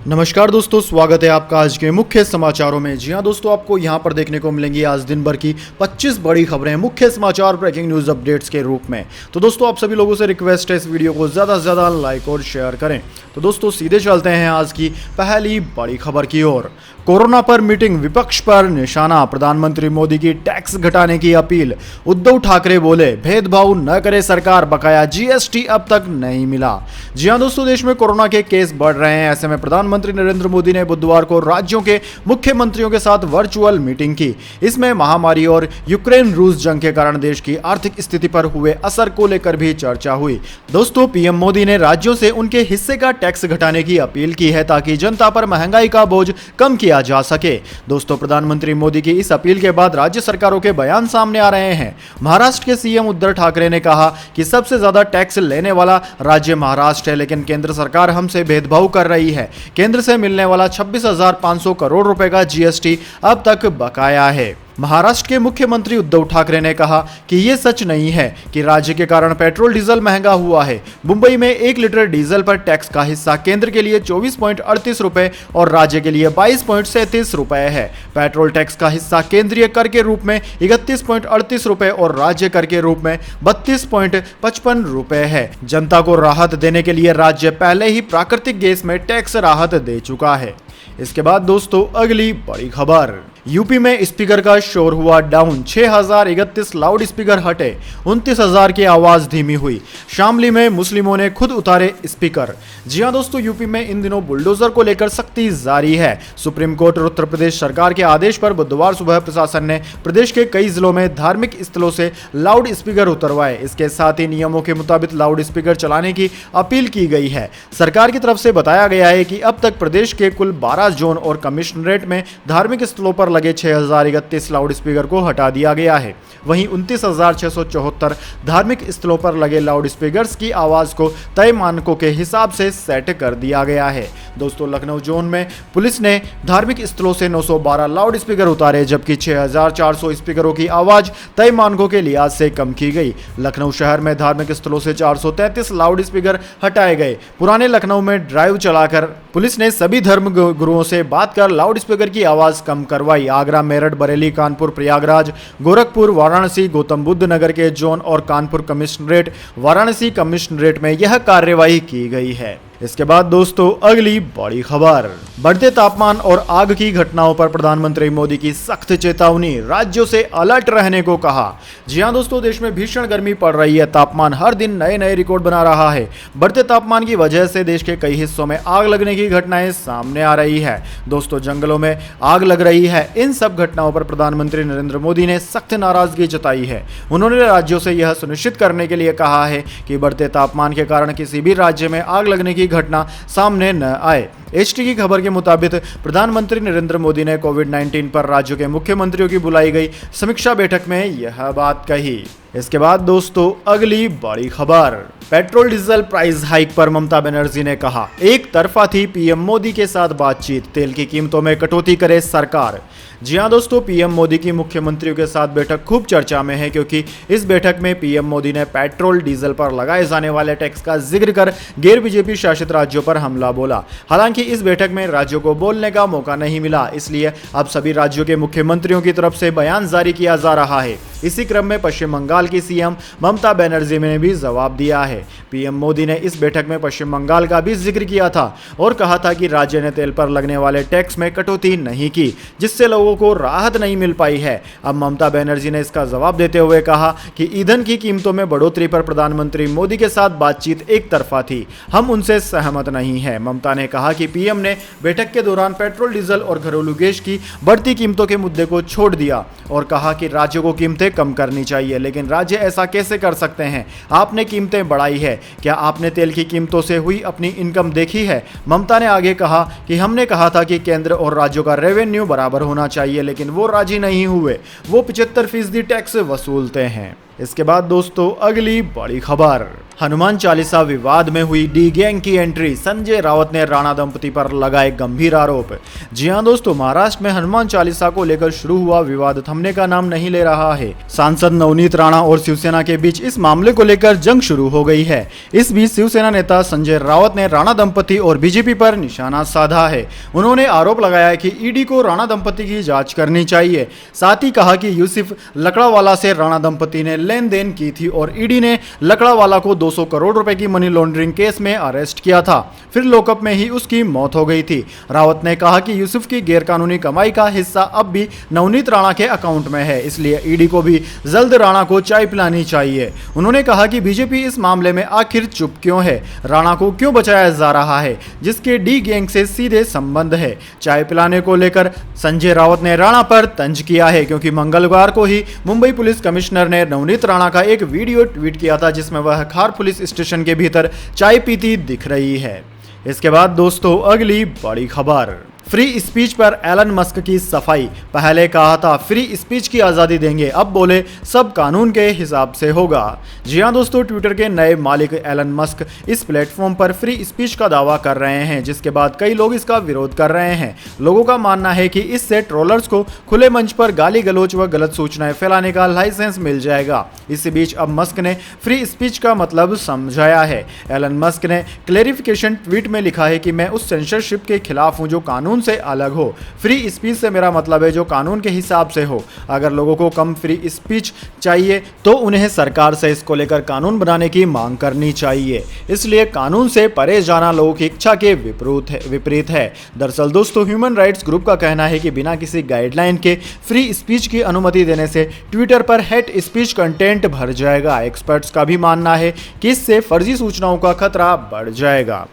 नमस्कार दोस्तों, स्वागत है आपका आज के मुख्य समाचारों में। जी हां दोस्तों, आपको यहां पर देखने को मिलेंगी आज दिन भर की 25 बड़ी खबरें मुख्य समाचार ब्रेकिंग न्यूज़ अपडेट्स के रूप में। तो दोस्तों, आप सभी लोगों से रिक्वेस्ट है इस वीडियो को ज़्यादा से ज़्यादा लाइक और शेयर करें। तो दोस्तों, सीधे चलते हैं आज की पहली बड़ी खबर की ओर। कोरोना पर मीटिंग, विपक्ष पर निशाना, प्रधानमंत्री मोदी की टैक्स घटाने की अपील। उद्धव ठाकरे बोले, भेदभाव न करे सरकार, बकाया जीएसटी अब तक नहीं मिला। जी हां दोस्तों, देश में कोरोना के केस बढ़ रहे हैं। ऐसे में प्रधानमंत्री नरेंद्र मोदी ने बुधवार को राज्यों के मुख्यमंत्रियों के साथ वर्चुअल मीटिंग की। इसमें महामारी और यूक्रेन रूस जंग के कारण देश की आर्थिक स्थिति पर हुए असर को लेकर भी चर्चा हुई। दोस्तों, पीएम मोदी ने राज्यों से उनके हिस्से का टैक्स घटाने की अपील की है ताकि जनता पर महंगाई का बोझ कम किया जा सके। दोस्तों, प्रधानमंत्री मोदी की इस अपील के बाद राज्य सरकारों के बयान सामने आ रहे हैं। महाराष्ट्र के सीएम उद्धव ठाकरे ने कहा कि सबसे ज्यादा टैक्स लेने वाला राज्य महाराष्ट्र है, लेकिन केंद्र सरकार हमसे भेदभाव कर रही है। केंद्र से मिलने वाला 26,500 करोड़ रुपए का जीएसटी अब तक बकाया है। महाराष्ट्र के मुख्यमंत्री उद्धव ठाकरे ने कहा कि यह सच नहीं है कि राज्य के कारण पेट्रोल डीजल महंगा हुआ है। मुंबई में 1 लीटर डीजल पर टैक्स का हिस्सा केंद्र के लिए 24.38 रुपए और राज्य के लिए 22.37 रुपए है। पेट्रोल टैक्स का हिस्सा केंद्रीय कर के रूप में 31.38 रुपए और राज्य कर के रूप में 32.55 रुपए है। जनता को राहत देने के लिए राज्य पहले ही प्राकृतिक गैस में टैक्स राहत दे चुका है। इसके बाद दोस्तों, अगली बड़ी खबर। यूपी में स्पीकर का शोर हुआ डाउन, 6,031 लाउड स्पीकर हटे, 29,000 की आवाज धीमी हुई। शामली में मुस्लिमों ने खुद उतारे स्पीकर। जी हां दोस्तों, यूपी में इन दिनों बुलडोजर को लेकर सख्ती जारी है। सुप्रीम कोर्ट और उत्तर प्रदेश सरकार के आदेश पर बुधवार सुबह प्रशासन ने प्रदेश के कई जिलों में धार्मिक स्थलों से लाउड स्पीकर उतरवाए। इसके साथ ही नियमों के मुताबिक लाउड स्पीकर चलाने की अपील की गई है। सरकार की तरफ से बताया गया है कि अब तक प्रदेश के कुल 12 जोन और कमिश्नरेट में धार्मिक स्थलों पर लगे 6,031 लाउड स्पीकर को हटा दिया गया है। वहीं 29,674 धार्मिक स्थलों पर लगे लाउड स्पीकर्स की आवाज को तय मानकों के हिसाब से सेट कर दिया गया है। दोस्तों, लखनऊ जोन में पुलिस ने धार्मिक स्थलों से 912 लाउड स्पीकर उतारे, जबकि 6,400 स्पीकरों की आवाज तय मानकों के लिहाज से कम की गई। लखनऊ शहर में धार्मिक स्थलों से 433 लाउड स्पीकर हटाए गए। पुराने लखनऊ में ड्राइव चलाकर पुलिस ने सभी धर्म गुरुओं से बात कर लाउड स्पीकर की आवाज कम करवाई। आगरा, मेरठ, बरेली, कानपुर, प्रयागराज, गोरखपुर, वाराणसी, गौतम बुद्ध नगर के जोन और कानपुर कमिश्नरेट, वाराणसी कमिश्नरेट में यह कार्यवाही की गई है। इसके बाद दोस्तों, अगली बड़ी खबर। बढ़ते तापमान और आग की घटनाओं पर प्रधानमंत्री मोदी की सख्त चेतावनी, राज्यों से अलर्ट रहने को कहा। जी हां दोस्तों, देश में भीषण गर्मी पड़ रही है। तापमान हर दिन नए नए रिकॉर्ड बना रहा है। बढ़ते तापमान की वजह से देश के कई हिस्सों में आग लगने की घटनाएं सामने आ रही है। दोस्तों, जंगलों में आग लग रही है। इन सब घटनाओं पर प्रधानमंत्री नरेंद्र मोदी ने सख्त नाराजगी जताई है। उन्होंने राज्यों से यह सुनिश्चित करने के लिए कहा है कि बढ़ते तापमान के कारण किसी भी राज्य में आग लगने की घटना सामने न आए। एचटी की खबर के मुताबिक प्रधानमंत्री नरेंद्र मोदी ने कोविड-19 पर राज्यों के मुख्यमंत्रियों की बुलाई गई समीक्षा बैठक में यह बात कही। इसके बाद दोस्तों, अगली बड़ी खबर। पेट्रोल डीजल प्राइस हाइक पर ममता बनर्जी ने कहा, एक तरफा थी पीएम मोदी के साथ बातचीत, तेल की कीमतों में कटौती करे सरकार। जी हां दोस्तों, पीएम मोदी की मुख्यमंत्रियों के साथ बैठक खूब चर्चा में है, क्योंकि इस बैठक में पीएम मोदी ने पेट्रोल डीजल पर लगाए जाने वाले टैक्स का जिक्र कर गैर बीजेपी शासित राज्यों पर हमला बोला। हालांकि इस बैठक में राज्यों को बोलने का मौका नहीं मिला, इसलिए अब सभी राज्यों के मुख्यमंत्रियों की तरफ से बयान जारी किया जा रहा है। इसी क्रम में पश्चिम बंगाल की सीएम ममता बनर्जी ने भी जवाब दिया है। पीएम मोदी ने इस बैठक में पश्चिम बंगाल का भी जिक्र किया था और कहा था कि राज्य ने तेल पर लगने वाले टैक्स में कटौती नहीं की, जिससे लोगों को राहत नहीं मिल पाई है। अब ममता बनर्जी ने इसका जवाब देते हुए कहा कि ईंधन की कीमतों में बढ़ोतरी पर प्रधानमंत्री मोदी के साथ बातचीत एक तरफा थी, हम उनसे सहमत नहीं है। ममता ने कहा कि पीएम ने बैठक के दौरान पेट्रोल, डीजल और घरेलू गैस की बढ़ती कीमतों के मुद्दे को छोड़ दिया और कहा कि राज्यों को कीमतें कम करनी चाहिए। लेकिन राज्य ऐसा कैसे कर सकते हैं? आपने कीमतें बढ़ाई है, क्या आपने तेल की कीमतों से हुई अपनी इनकम देखी है? ममता ने आगे कहा कि हमने कहा था कि केंद्र और राज्यों का रेवेन्यू बराबर होना चाहिए, लेकिन वो राजी नहीं हुए। वो 75% टैक्स वसूलते हैं। इसके बाद दोस्तों अगली बड़ी खबर, हनुमान चालीसा विवाद में हुई डी गैंग की एंट्री, संजय राउत ने राणा दंपति पर लगाए गंभीर आरोप। जी हां दोस्तों, महाराष्ट्र में हनुमान चालीसा को लेकर शुरू हुआ विवाद थमने का नाम नहीं ले रहा है। सांसद नवनीत राणा और शिवसेना के बीच इस मामले को लेकर जंग शुरू हो गई है। इस बीच शिवसेना नेता संजय राउत ने राणा दंपति और बीजेपी पर निशाना साधा है। उन्होंने आरोप लगाया कि ईडी को राणा दंपति की जांच करनी चाहिए। साथ ही कहा कि यूसुफ लकड़ावाला से राणा दंपति ने लेन देन की थी और ईडी ने लकड़ावाला को 200 करोड़ रुपए की मनी लॉन्ड्रिंग केस में अरेस्ट किया था, फिर लॉकअप में ही उसकी मौत हो गई थी। रावत ने कहा कि यूसुफ की गैरकानूनी कमाई का हिस्सा अब भी नवनीत राणा के अकाउंट में है, इसलिए ईडी को भी जल्द राणा को चाय पिलानी चाहिए। उन्होंने कहा कि बीजेपी इस मामले में आखिर चुप क्यों है, राणा को क्यों बचाया जा रहा है जिसके डी गैंग से सीधे संबंध है। चाय पिलाने को लेकर संजय राउत ने राणा पर तंज किया है, क्योंकि मंगलवार को ही मुंबई पुलिस कमिश्नर ने नवनीत राणा का एक वीडियो ट्वीट किया था जिसमें वह खार पुलिस स्टेशन के भीतर चाय पीती दिख रही है। इसके बाद दोस्तों अगली बड़ी खबर, फ्री स्पीच पर एलन मस्क की सफाई। पहले कहा था फ्री स्पीच की आज़ादी देंगे, अब बोले सब कानून के हिसाब से होगा। जी हां दोस्तों, ट्विटर के नए मालिक एलन मस्क इस प्लेटफॉर्म पर फ्री स्पीच का दावा कर रहे हैं, जिसके बाद कई लोग इसका विरोध कर रहे हैं। लोगों का मानना है कि इससे ट्रोलर्स को खुले मंच पर गाली गलौज व गलत सूचनाएं फैलाने का लाइसेंस मिल जाएगा। इसी बीच अब मस्क ने फ्री स्पीच का मतलब समझाया है। एलन मस्क ने क्लेरिफिकेशन ट्वीट में लिखा है कि मैं उस सेंसरशिप के खिलाफ हूं जो कानून से अलग हो। फ्री स्पीच से मेरा मतलब है जो कानून के हिसाब से हो। अगर लोगों को कम फ्री स्पीच चाहिए तो उन्हें सरकार से इसको लेकर कानून बनाने की मांग करनी चाहिए। इसलिए कानून से परे जाना लोगों की इच्छा के विपरीत है। दरअसल दोस्तों, ह्यूमन राइट्स ग्रुप का कहना है कि बिना किसी गाइडलाइन के फ्री स्पीच की अनुमति देने से ट्विटर पर हेट स्पीच कंटेंट भर जाएगा। एक्सपर्ट्स का भी मानना है कि इससे फर्जी सूचनाओं का खतरा बढ़ जाएगा।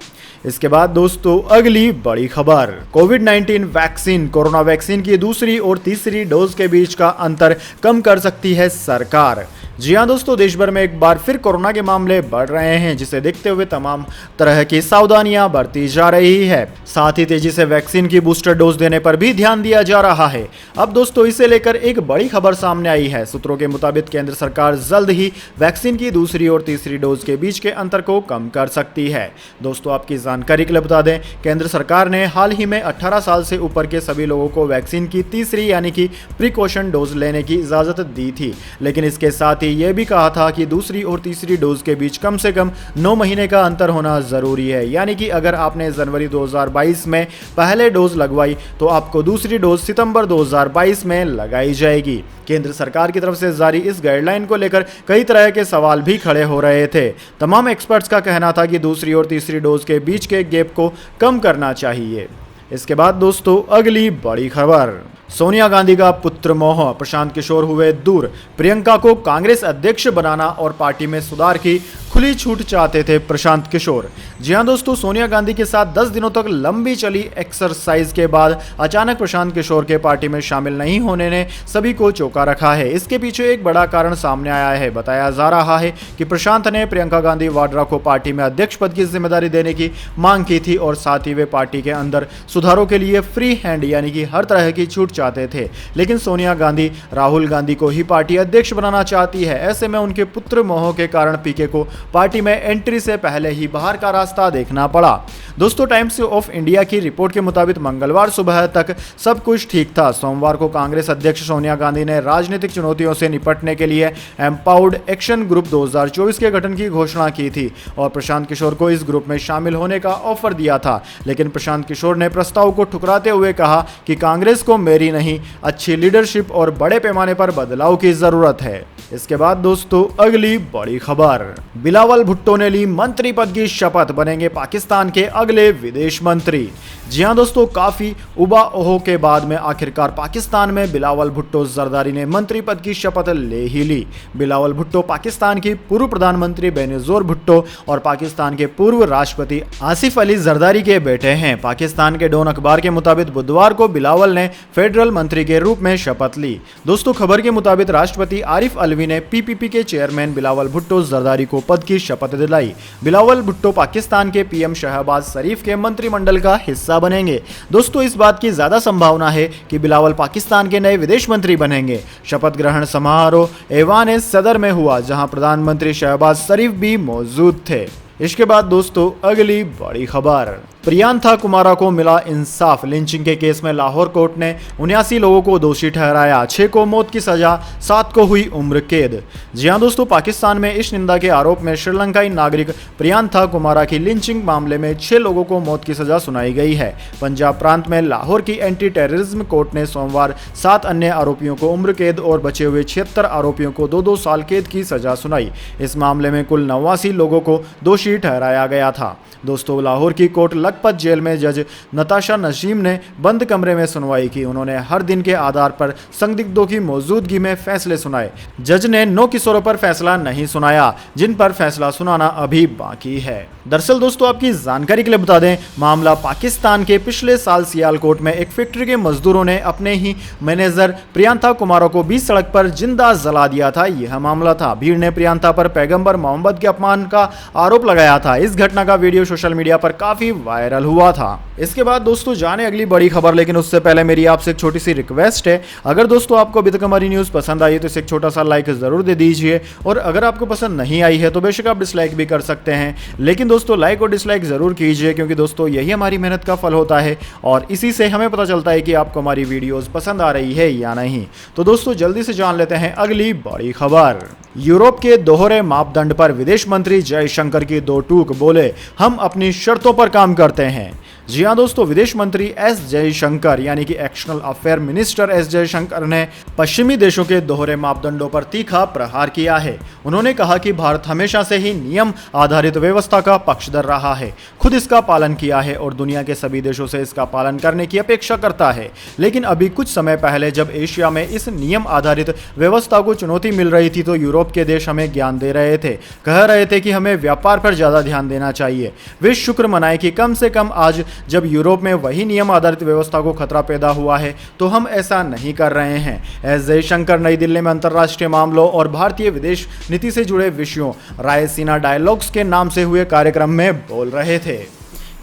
इसके बाद दोस्तों अगली बड़ी खबर, कोविड-19 वैक्सीन, कोरोना वैक्सीन की दूसरी और तीसरी डोज के बीच का अंतर कम कर सकती है सरकार। जी हां दोस्तों, देश भर में एक बार फिर कोरोना के मामले बढ़ रहे हैं, जिसे देखते हुए तमाम तरह की सावधानियां बरती जा रही है। साथ ही तेजी से वैक्सीन की बूस्टर डोज देने पर भी ध्यान दिया जा रहा है। अब दोस्तों इसे लेकर एक बड़ी खबर सामने आई है। सूत्रों के मुताबिक केंद्र सरकार जल्द ही वैक्सीन की दूसरी और तीसरी डोज के बीच के अंतर को कम कर सकती है। दोस्तों आपकी जानकारी के लिए बता दें, केंद्र सरकार ने हाल ही में 18 साल से ऊपर के सभी लोगों को वैक्सीन की तीसरी यानी कि प्रिकॉशन डोज लेने की इजाजत दी थी, लेकिन इसके साथ ही यह भी कहा था कि दूसरी और तीसरी डोज के बीच कम से कम 9 महीने का अंतर होना जरूरी है। यानी कि अगर आपने जनवरी 2022 में पहले डोज लगवाई तो आपको दूसरी डोज सितंबर 2022 में लगाई जाएगी। केंद्र सरकार की तरफ से जारी इस गाइडलाइन को लेकर कई तरह के सवाल भी खड़े हो रहे थे। तमाम एक्सपर्ट्स का कहना था कि दूसरी और तीसरी डोज के बीच के गैप को कम करना चाहिए। इसके बाद दोस्तों अगली बड़ी खबर, सोनिया गांधी का पुत्र मोह, प्रशांत किशोर हुए दूर। प्रियंका को कांग्रेस अध्यक्ष बनाना और पार्टी में सुधार की खुली छूट चाहते थे प्रशांत किशोर। जी हां दोस्तों, सोनिया गांधी के साथ 10 दिनों तक लंबी चली एक्सरसाइज के बाद अचानक प्रशांत किशोर के पार्टी में शामिल नहीं होने ने सभी को चौंका रखा है। इसके पीछे एक बड़ा कारण सामने आया है। बताया जा रहा है कि प्रशांत ने प्रियंका गांधी वाड्रा को पार्टी में अध्यक्ष पद की जिम्मेदारी देने की मांग की थी और साथ ही वे पार्टी के अंदर सुधारों के लिए फ्री हैंड यानी कि हर तरह की छूट चाहते थे। लेकिन सोनिया गांधी राहुल गांधी को ही पार्टी अध्यक्ष बनाना चाहती है। ऐसे में उनके पुत्र मोह के कारण पीके को पार्टी में एंट्री से पहले ही बाहर का रास्ता देखना पड़ा। दोस्तों टाइम्स ऑफ इंडिया की रिपोर्ट के मुताबिक मंगलवार सुबह तक सब कुछ ठीक था। सोमवार को कांग्रेस अध्यक्ष सोनिया गांधी ने राजनीतिक चुनौतियों से निपटने के लिए एम्पावर्ड एक्शन ग्रुप 2024 के गठन की घोषणा की थी और प्रशांत किशोर को इस ग्रुप में शामिल होने का ऑफर दिया था। लेकिन प्रशांत किशोर ने प्रस्ताव को ठुकराते हुए कहा कि कांग्रेस को मेरी नहीं, अच्छी लीडरशिप और बड़े पैमाने पर बदलाव की जरूरत है। इसके बाद दोस्तों अगली बड़ी खबर, बिलावल भुट्टो ने ली मंत्री पद की शपथ, बनेंगे पाकिस्तान के अगले विदेश मंत्री। जी हां दोस्तों, काफी उबाओह के बाद में आखिरकार पाकिस्तान में बिलावल भुट्टो जरदारी ने मंत्री पद की शपथ ले ही ली। बिलावल भुट्टो पाकिस्तान की पूर्व प्रधानमंत्री बेनज़ीर भुट्टो और पाकिस्तान के पूर्व राष्ट्रपति आसिफ अली जरदारी के बेटे हैं। पाकिस्तान के डॉन अखबार के मुताबिक बुधवार को बिलावल ने फेडरल मंत्री के रूप में शपथ ली। दोस्तों खबर के मुताबिक राष्ट्रपति आरिफ अलवी ने पीपीपी के चेयरमैन बिलावल भुट्टो जरदारी को पद मोहम्मद की शपथ दिलाई। बिलावल भुट्टो पाकिस्तान के पीएम शहबाज शरीफ के मंत्रिमंडल का हिस्सा बनेंगे। दोस्तों इस बात की ज्यादा संभावना है कि बिलावल पाकिस्तान के नए विदेश मंत्री बनेंगे। शपथ ग्रहण समारोह ऐवान सदर में हुआ, जहां प्रधानमंत्री शहबाज शरीफ भी मौजूद थे। इसके बाद दोस्तों अगली बड़ी खबर, प्रियंका कुमारा को मिला इंसाफ। लिंचिंग के केस में लाहौर कोर्ट ने 79 लोगों को दोषी ठहराया, 6 को मौत की सजा, 7 को हुई उम्र कैद। जी हां दोस्तों, पाकिस्तान में इस निंदा के आरोप में श्रीलंकाई नागरिक प्रियंका कुमारा की लिंचिंग मामले में 6 लोगों को मौत की सजा सुनाई गई है। पंजाब प्रांत में लाहौर की एंटी टेररिज्म कोर्ट ने सोमवार 7 अन्य आरोपियों को उम्र कैद और बचे हुए 76 आरोपियों को 2-2 साल कैद की सजा सुनाई। इस मामले में कुल 89 लोगों को दोषी ठहराया गया था। दोस्तों लाहौर की कोर्ट लखपत जेल में जज नताशा नसीम ने बंद कमरे में सुनवाई की। उन्होंने हर दिन के आधार पर संदिग्धों की मौजूदगी में फैसले सुनाए। जज ने 9 किशोरों पर फैसला नहीं सुनाया, जिन पर फैसला सुनाना अभी बाकी है। दरअसल दोस्तों आपकी जानकारी के लिए बता दें, मामला पाकिस्तान के पिछले साल सियालकोट में एक फैक्ट्री के मजदूरों ने अपने ही मैनेजर प्रियंका कुमारा को बीच सड़क पर जिंदा जला दिया था। यह मामला था। भीड़ ने प्रियंका पर पैगंबर मोहम्मद के अपमान का आरोप लगाया था। इस घटना का वीडियो सोशल मीडिया पर काफी वायरल हुआ था। इसके बाद दोस्तों जाने अगली बड़ी खबर, लेकिन उससे पहले मेरी आपसे एक छोटी सी रिक्वेस्ट है। अगर दोस्तों आपको अभी तक हमारी न्यूज़ पसंद आई है तो इसे एक छोटा सा लाइक जरूर दे दीजिए, और अगर आपको पसंद नहीं आई है तो बेशक आप डिसलाइक भी कर सकते हैं, लेकिन दोस्तों लाइक और डिसलाइक जरूर कीजिए, क्योंकि दोस्तों यही हमारी मेहनत का फल होता है और इसी से हमें पता चलता है कि आपको हमारी वीडियोस पसंद आ रही है या नहीं। तो दोस्तों जल्दी से जान लेते हैं अगली बड़ी खबर। यूरोप के दोहरे मापदंड पर विदेश मंत्री जयशंकर की दो टूक, बोले हम अपनी शर्तों पर काम करते हैं। जी हाँ दोस्तों, विदेश मंत्री एस जयशंकर यानी कि external affair minister S Jaishankar ने पश्चिमी देशों के दोहरे मापदंडों पर तीखा प्रहार किया है। उन्होंने कहा कि भारत हमेशा से ही नियम आधारित व्यवस्था का पक्षधर रहा है, खुद इसका पालन किया है और दुनिया के सभी देशों से इसका पालन करने की अपेक्षा करता है। लेकिन अभी कुछ समय पहले जब एशिया में इस नियम आधारित व्यवस्था को चुनौती मिल रही थी तो यूरोप के देश हमें ज्ञान दे रहे थे, कह रहे थे कि हमें व्यापार पर ज्यादा ध्यान देना चाहिए। वे शुक्र मनाए कि कम से कम आज जब यूरोप में वही नियम आधारित व्यवस्था को खतरा पैदा हुआ है तो हम ऐसा नहीं कर रहे हैं। एस जयशंकर नई दिल्ली में अंतर्राष्ट्रीय मामलों और भारतीय विदेश नीति से जुड़े विषयों रायसीना डायलॉग्स के नाम से हुए कार्यक्रम में बोल रहे थे।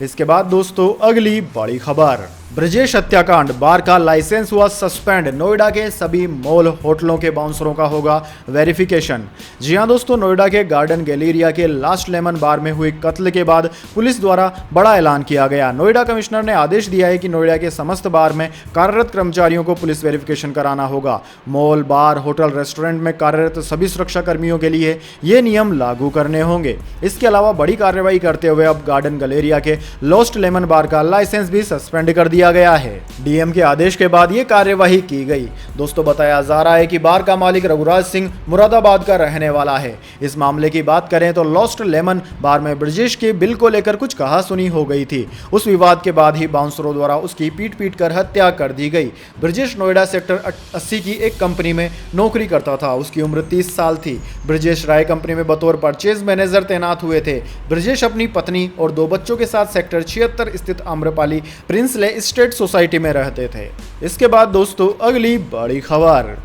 इसके बाद दोस्तों अगली बड़ी खबर, ब्रजेश हत्याकांड, बार का लाइसेंस हुआ सस्पेंड। नोएडा के सभी मॉल होटलों के बाउंसरों का होगा वेरिफिकेशन। जी हां दोस्तों, नोएडा के गार्डन गैलेरिया के लास्ट लेमन बार में हुई कत्ल के बाद पुलिस द्वारा बड़ा ऐलान किया गया। नोएडा कमिश्नर ने आदेश दिया है कि नोएडा के समस्त बार में कार्यरत कर्मचारियों को पुलिस वेरिफिकेशन कराना होगा। मॉल, बार, होटल, रेस्टोरेंट में कार्यरत सभी सुरक्षा कर्मियों के लिए ये नियम लागू करने होंगे। इसके अलावा बड़ी कार्रवाई करते हुए अब गार्डन गैलेरिया के लॉस्ट लेमन बार का लाइसेंस भी सस्पेंड कर दिया गया है। डीएम के आदेश के बाद ये कार्यवाही की गई। दोस्तों बताया जा रहा है कि बार का मालिक रघुराज सिंह मुरादाबाद का रहने वाला है। इस मामले की बात करें तो लॉस्ट लेमन बार में ब्रजेश के बिल को लेकर कुछ कहासुनी हो गई थी। उस विवाद के बाद ही बाउंसरों द्वारा उसकी पीट कर हत्या कर दी गई। ब्रजेश नोएडा सेक्टर 80 की एक कंपनी में नौकरी करता था। उसकी उम्र 30 साल थी। ब्रजेश राय कंपनी में बतौर परचेज मैनेजर तैनात हुए थे। ब्रजेश अपनी पत्नी और 2 बच्चों के साथ सेक्टर 76 स्थित आम्रपाली प्रिंसले स्टेट सोसाइटी में रहते थे। इसके बाद दोस्तों अगली बड़ी खबर,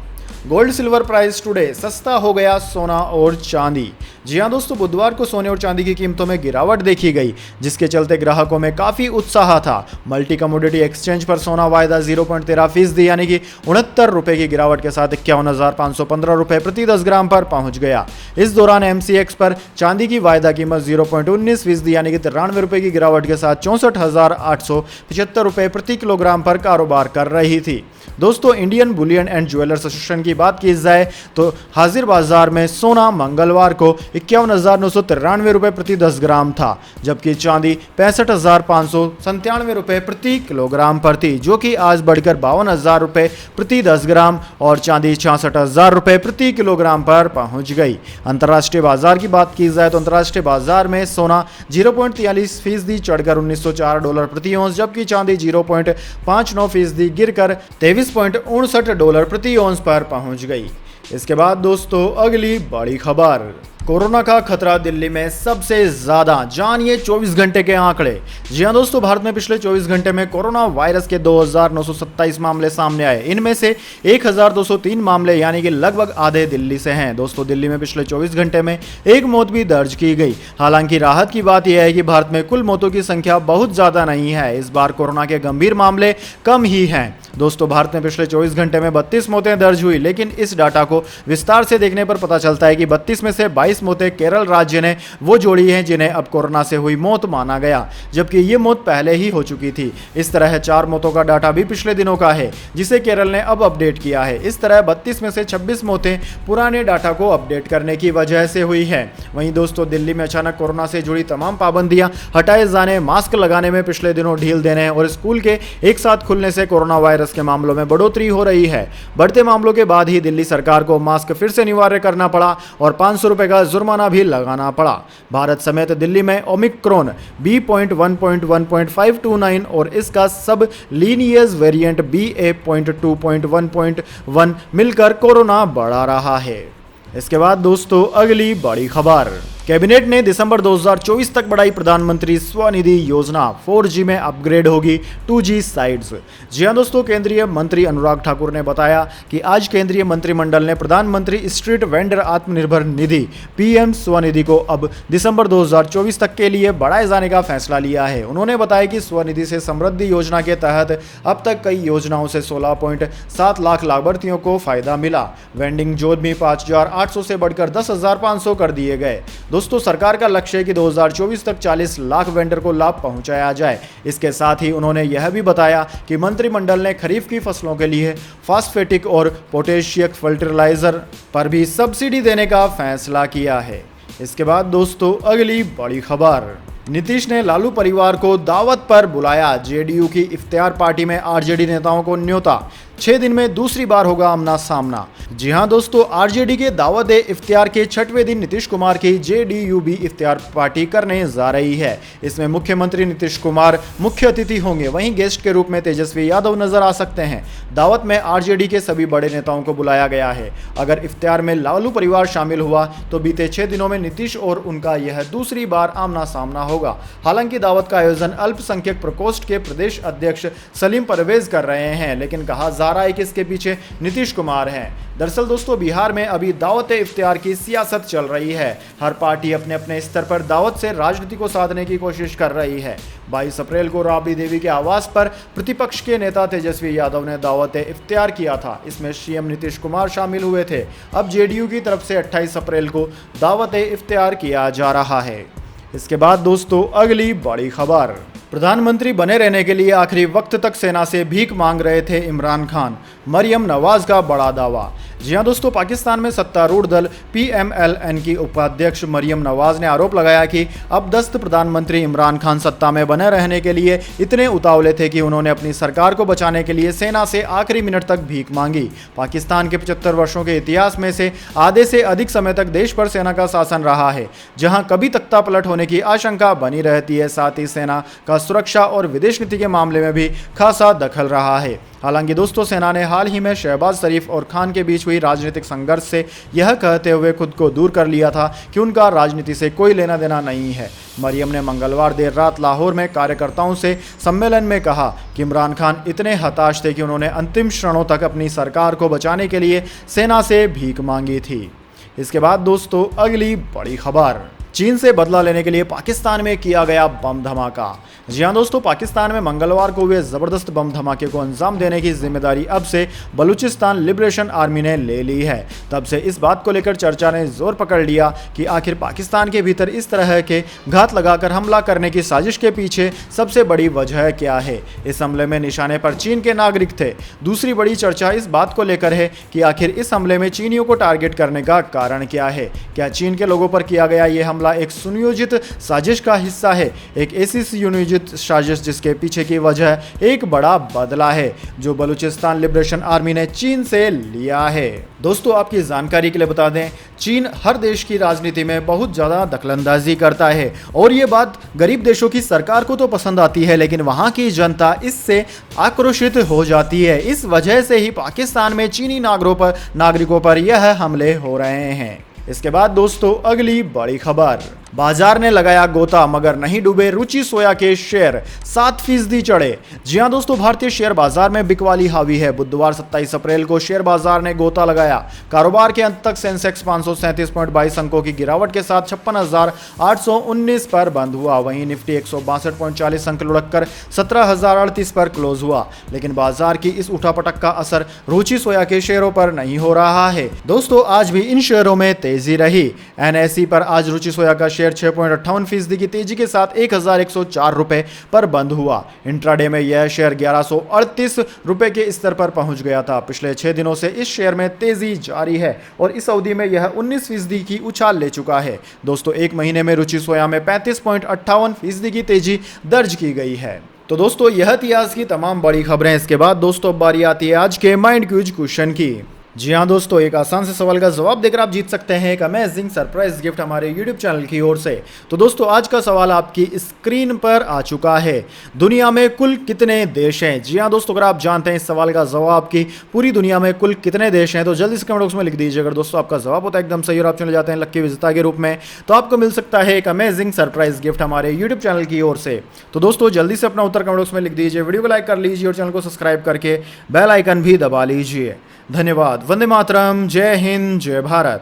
गोल्ड सिल्वर प्राइस टुडे, सस्ता हो गया सोना और चांदी। जी हां दोस्तों, बुधवार को सोने और चांदी की कीमतों में गिरावट देखी गई, जिसके चलते ग्राहकों में काफी उत्साह था। मल्टी कमोडिटी एक्सचेंज पर सोना वायदा 0.13% यानी कि 69 रुपए की गिरावट के साथ 51,515 रुपए प्रति 10 ग्राम पर पहुंच गया। इस दौरान MCX पर चांदी की वायदा कीमत 0.19% यानी कि 93 रुपए की गिरावट के साथ 64,875 रुपए प्रति किलोग्राम पर कारोबार कर रही थी। दोस्तों Indian Boolean and jewellers association की बात की जाए तो हाजिर बाजार में सोना मंगलवार को 51,993 रुपए प्रति 10 ग्राम था, जबकि चांदी 65,597 रुपए प्रति किलोग्राम पर थी, जो कि आज बढ़कर 52,000 रुपए प्रति 10 ग्राम और चांदी 66,000 रुपए प्रति किलोग्राम पर पहुंच गई। अंतर्राष्ट्रीय बाजार की बात की जाए तो अंतर्राष्ट्रीय बाजार में सोना 0.43% चढ़कर $1,904 प्रति औंस, जबकि चांदी 0.59% गिरकर $23.59 प्रति औंस पर पहुंच गई। इसके बाद दोस्तों अगली बड़ी खबर, कोरोना का खतरा दिल्ली में सबसे ज्यादा, जानिए 24 घंटे के आंकड़े। जी हां दोस्तों, भारत में पिछले 24 घंटे में कोरोना वायरस के 2927 मामले सामने आए। इनमें से 1203 मामले यानी कि लगभग आधे दिल्ली से हैं। दोस्तों, दिल्ली में पिछले 24 घंटे में एक मौत भी दर्ज की गई। हालांकि राहत की बात यह है कि भारत में कुल मौतों की संख्या बहुत ज्यादा नहीं है। इस बार कोरोना के गंभीर मामले कम ही हैं। दोस्तों, भारत में पिछले 24 घंटे में 32 मौतें दर्ज हुई, लेकिन इस डाटा को विस्तार से देखने पर पता चलता है कि 32 में से 22 मौतें केरल राज्य ने वो जोड़ी हैं जिन्हें अब कोरोना से हुई मौत माना गया, जबकि ये मौत पहले ही हो चुकी थी। इस तरह 4 मौतों का डाटा भी पिछले दिनों का है, जिसे केरल ने अब अपडेट किया है। इस तरह 32 में से 26 मौतें पुराने डाटा को अपडेट करने की वजह से हुई है। वहीं दोस्तों, दिल्ली में अचानक कोरोना से जुड़ी तमाम पाबंदियां हटाए जाने, मास्क लगाने में पिछले दिनों ढील देने और स्कूल के एक साथ खुलने से कोरोना वायरस के मामलों में बढ़ोतरी हो रही है। बढ़ते मामलों के बाद ही दिल्ली सरकार को मास्क फिर से अनिवार्य करना पड़ा और 500 रुपए का जुर्माना भी लगाना पड़ा। भारत समेत दिल्ली में ओमिक्रॉन BA.1.1.529 और इसका सब लीनियस वेरिएंट BA.2.1.1 मिलकर कोरोना बढ़ा रहा है। इसके बाद दोस्तों, अगली बड़ी खबर, कैबिनेट ने दिसंबर 2024 तक बढ़ाई प्रधानमंत्री स्वनिधि योजना। 4G में अपग्रेड होगी 2G साइट्स। जी हां दोस्तों, केंद्रीय मंत्री अनुराग ठाकुर ने बताया कि आज केंद्रीय मंत्रिमंडल ने प्रधानमंत्री street vendor Atmanirbhar Nidhi PM Svanidhi को अब दिसंबर 2024 तक के लिए बढ़ाए जाने का फैसला लिया है। उन्होंने बताया कि स्वनिधि से समृद्धि योजना के तहत अब तक कई योजनाओं से 16.7 लाख लाभार्थियों को फायदा मिला। वेंडिंग जोन भी 5,800 से बढ़कर 10,500 कर दिए गए। दोस्तों, सरकार का लक्ष्य है कि 2024 तक 40 लाख वेंडर को लाभ पहुंचाया जाए। इसके साथ ही उन्होंने यह भी बताया कि मंत्रिमंडल ने खरीफ की फसलों के लिए फास्फेटिक और पोटेशियम फर्टिलाइजर पर भी सब्सिडी देने का फैसला किया है। इसके बाद दोस्तों, अगली बड़ी खबर, नीतीश ने लालू परिवार को दावत पर बुलाया। JDU की इफ्तियार पार्टी में RJD नेताओं को न्योता। 6 दिन में दूसरी बार होगा आमना सामना। जी हां दोस्तों, RJD के दावत इफ्तियार के 6वें दिन नीतीश कुमार की JDU भी इफ्तियार पार्टी करने जा रही है। इसमें मुख्यमंत्री नीतीश कुमार मुख्य अतिथि होंगे, वहीं गेस्ट के रूप में तेजस्वी यादव नजर आ सकते हैं। दावत में RJD के सभी बड़े नेताओं को बुलाया गया है। अगर इफ्तियार में लालू परिवार शामिल हुआ तो बीते 6 दिनों में नीतीश और उनका यह दूसरी बार आमना सामना होगा। हालांकि दावत का आयोजन अल्पसंख्यक प्रकोष्ठ के प्रदेश अध्यक्ष सलीम परवेज कर रहे हैं, लेकिन कहा जा रहा है कि इसके पीछे नीतीश कुमार हैं। दरअसल दोस्तों, बिहार में अभी दावत इफ्तियार की सियासत चल रही है। हर पार्टी अपने अपने स्तर पर दावत से राजनीति को साधने की कोशिश कर रही है। 22 अप्रैल को राबड़ी देवी के आवास पर प्रतिपक्ष के नेता तेजस्वी यादव ने दावत इफ्तियार किया था। इसमें CM नीतीश कुमार शामिल हुए थे। अब JDU की तरफ से 28 अप्रैल को दावत इफ्तियार किया जा रहा है। इसके बाद दोस्तों, अगली बड़ी खबर, प्रधानमंत्री बने रहने के लिए आखिरी वक्त तक सेना से भीख मांग रहे थे इमरान खान। मरियम नवाज का बड़ा दावा। जी हां दोस्तों, पाकिस्तान में सत्तारूढ़ दल PMLN की उपाध्यक्ष मरियम नवाज ने आरोप लगाया कि अपदस्थ प्रधानमंत्री इमरान खान सत्ता में बने रहने के लिए इतने उतावले थे कि उन्होंने अपनी सरकार को बचाने के लिए सेना से आखिरी मिनट तक भीख मांगी। पाकिस्तान के 75 वर्षों के इतिहास में से आधे से अधिक समय तक देश पर सेना का शासन रहा है, जहां कभी तख्ता पलट होने की आशंका बनी रहती है। साथ ही सेना का सुरक्षा और विदेश नीति के मामले में भी खासा दखल रहा है। हालांकि दोस्तों, सेना ने हाल ही में शहबाज शरीफ और खान के बीच हुई राजनीतिक संघर्ष से यह कहते हुए खुद को दूर कर लिया था कि उनका राजनीति से कोई लेना देना नहीं है। मरियम ने मंगलवार देर रात लाहौर में कार्यकर्ताओं से सम्मेलन में कहा कि इमरान खान इतने हताश थे कि उन्होंने अंतिम क्षणों तक अपनी सरकार को बचाने के लिए सेना से भीख मांगी थी। इसके बाद दोस्तों, अगली बड़ी खबर, चीन से बदला लेने के लिए पाकिस्तान में किया गया बम धमाका। जी हां दोस्तों, पाकिस्तान में मंगलवार को हुए जबरदस्त बम धमाके को अंजाम देने की जिम्मेदारी अब से बलूचिस्तान लिबरेशन आर्मी ने ले ली है। तब से इस बात को लेकर चर्चा ने जोर पकड़ लिया कि आखिर पाकिस्तान के भीतर इस तरह के घात लगाकर हमला करने की साजिश के पीछे सबसे बड़ी वजह क्या है। इस हमले में निशाने पर चीन के नागरिक थे। दूसरी बड़ी चर्चा इस बात को लेकर है कि आखिर इस हमले में चीनियों को टारगेट करने का कारण क्या है। क्या चीन के लोगों पर किया गया यह हमला एक सुनियोजित साजिश का हिस्सा है, एक ऐसी सुनियोजित साजिश जिसके पीछे की वजह एक बड़ा बदला है जो बलूचिस्तान लिबरेशन आर्मी ने चीन से लिया है। दोस्तों, आपकी जानकारी के लिए बता दें, चीन हर देश की राजनीति में बहुत ज़्यादा दखलंदाजी करता है और ये बात गरीब देशों की सरकार को तो पसंद आती है, लेकिन वहाँ की जनता इससे आक्रोशित हो जाती है। इस वजह से ही पाकिस्तान में चीनी नागरिकों पर यह हमले हो रहे हैं। इसके बाद दोस्तों अगली बड़ी खबर, बाजार ने लगाया गोता मगर नहीं डूबे रुचि सोया के शेयर, 7% चढ़े। जी हां दोस्तों, भारतीय शेयर बाजार में बिकवाली हावी है। बुधवार 27 अप्रैल को शेयर बाजार ने गोता लगाया। कारोबार के अंत तक सेंसेक्स 537.22 अंकों की गिरावट के साथ 56,819 पर बंद हुआ। वहीं निफ्टी 162.40 अंक लुढ़ककर 17,038 पर क्लोज हुआ। लेकिन बाजार की इस उठापटक का असर रुचि सोया के शेयरों पर नहीं हो रहा है। दोस्तों आज भी इन शेयरों में तेजी रही। एनएसई पर आज रुचि सोया का शेयर 6.58% की तेजी के साथ 1,104 रुपए पर बंद हुआ। इंट्राडे में यह शेयर 1,138 रुपए के स्तर पर पहुंच गया था। पिछले 6 दिनों से इस शेयर में तेजी जारी है और इस अवधि में यह 19% की उछाल ले चुका है। दोस्तों एक महीने में रुचि सोया में 35.58% की तेजी दर्ज की गई है। तो दोस्तों यह थी आज की तमाम बड़ी खबरें। इसके बाद दोस्तों बारी आती है आज के माइंड क्यूज क्वेश्चन की। जी हाँ दोस्तों, एक आसान से सवाल का जवाब देकर आप जीत सकते हैं एक अमेजिंग सरप्राइज गिफ्ट हमारे यूट्यूब चैनल की ओर से। तो दोस्तों आज का सवाल आपकी स्क्रीन पर आ चुका है। दुनिया में कुल कितने देश हैं? जी हाँ दोस्तों, अगर आप जानते हैं इस सवाल का जवाब की पूरी दुनिया में कुल कितने देश हैं तो जल्दी से कमेंट बॉक्स में लिख दीजिए। अगर दोस्तों आपका जवाब होता है एकदम सही और आप चले जाते हैं लक्की विजेता के रूप में, तो आपको मिल सकता है एक अमेजिंग सरप्राइज गिफ्ट हमारे यूट्यूब चैनल की ओर से। तो दोस्तों जल्दी से अपना उत्तर कमेंट बॉक्स में लिख दीजिए, वीडियो को लाइक कर लीजिए और चैनल को सब्सक्राइब करके बेल आइकन भी दबा लीजिए। धन्यवाद। वंदे मातरम। जय हिंद, जय भारत।